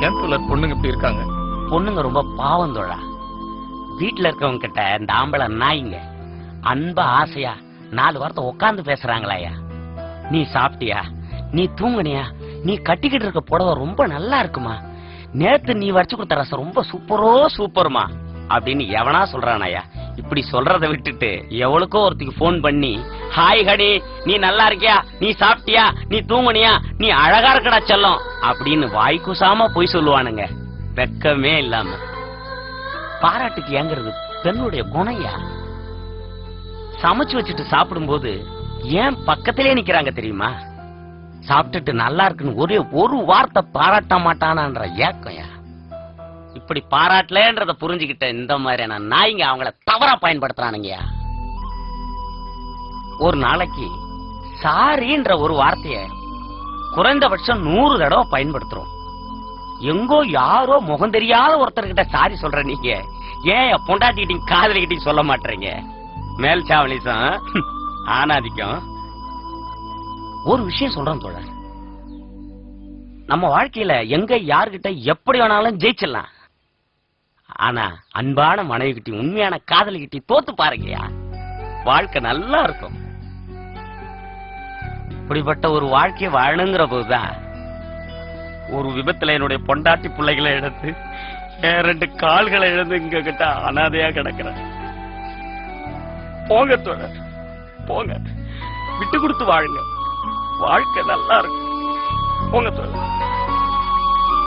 ஏன் தோழர் பொண்ணுங்க இப்படி இருக்காங்க? பொண்ணுங்க ரொம்ப பாவம் தோழா. வீட்டுல இருக்கவங்க கிட்ட இந்த ஆம்பளை நாய்ங்க அன்பா ஆசையா 4 வார்த்தை உட்கார்ந்து பேசுறாங்களாயா. நீ சாப்பிட்டியா, நீ தூங்குனியா, நீ கட்டிக்கிட்டு இருக்க புடவை ரொம்ப நல்லா இருக்குமா, நேத்து நீ வச்சு கொடுத்த ரசம் ரொம்ப சூப்பர்மா அப்படின்னு எவனா சொல்றானாயா. இப்படி சொல்றதை விட்டுட்டு எவளுக்கோ ஒருத்திக்கு போன் பண்ணி ஹாய் ஹடி, நீ நல்லா இருக்கியா, நீ சாப்பிட்டியா, நீ தூங்குனியா, நீ அழகா இருக்கடா செல்லம் அப்படின்னு வாய்க்குசாம போய் சொல்லுவானுங்க. வெக்கமே இல்லாம. பாராட்டுக்கு ஏங்கிறது பெண்ணுடைய குணையா. சமைச்சு வச்சுட்டு சாப்பிடும்போது ஏன் பக்கத்திலே நிக்கிறாங்க தெரியுமா? சாப்பிட்டுட்டு நல்லா இருக்குன்னு ஒரே ஒரு வார்த்தை பாராட்ட மாட்டானான்ற ஏக்கம்யா. இப்படி பாராட்டலன்றத புரிஞ்சுக்கிட்ட இந்த மாதிரியான நாய்ங்க அவங்கள தவறா பயன்படுத்துறானுங்கயா. ஒரு நாளைக்கு சாரின்ற ஒரு வார்த்தைய குறைந்தபட்சம் 100 தடவை பயன்படுத்துறோம். எங்கோ யாரோ முகம் தெரியாத ஒருத்தர்கிட்ட சாரி சொல்ற நீங்க ஏன் பொண்டாட்டிக்கிட்டையும் காதலிக்கிட்டையும் சொல்ல மாட்டீங்க? மேல் சாவலிசம் ஆனாதிக்கும். ஒரு விஷயம் சொல்றேன் தோழர், நம்ம வாழ்க்கையில எங்க யாருகிட்ட எப்படி வேணாலும் ஜெயிச்சிடலாம். ஆனா அன்பான மனைவி கிட்டி உண்மையான காதலி கிட்டி தோத்து பாருங்கயா, வாழ்க்கை நல்லா இருக்கும். இப்படிப்பட்ட ஒரு வாழ்க்கையை வாழணுங்கிற போதுதான் ஒரு விபத்துல என்னுடைய பொண்டாட்டி பிள்ளைகளை எடுத்து 2 கால்களை இழந்து இங்க கிட்ட அனாதையா கிடக்குறேன். போங்க தோழர், போங்க, விட்டு கொடுத்து வாழுங்க, வாழ்க்கை நல்லா இருக்கும். போங்க தோழர்.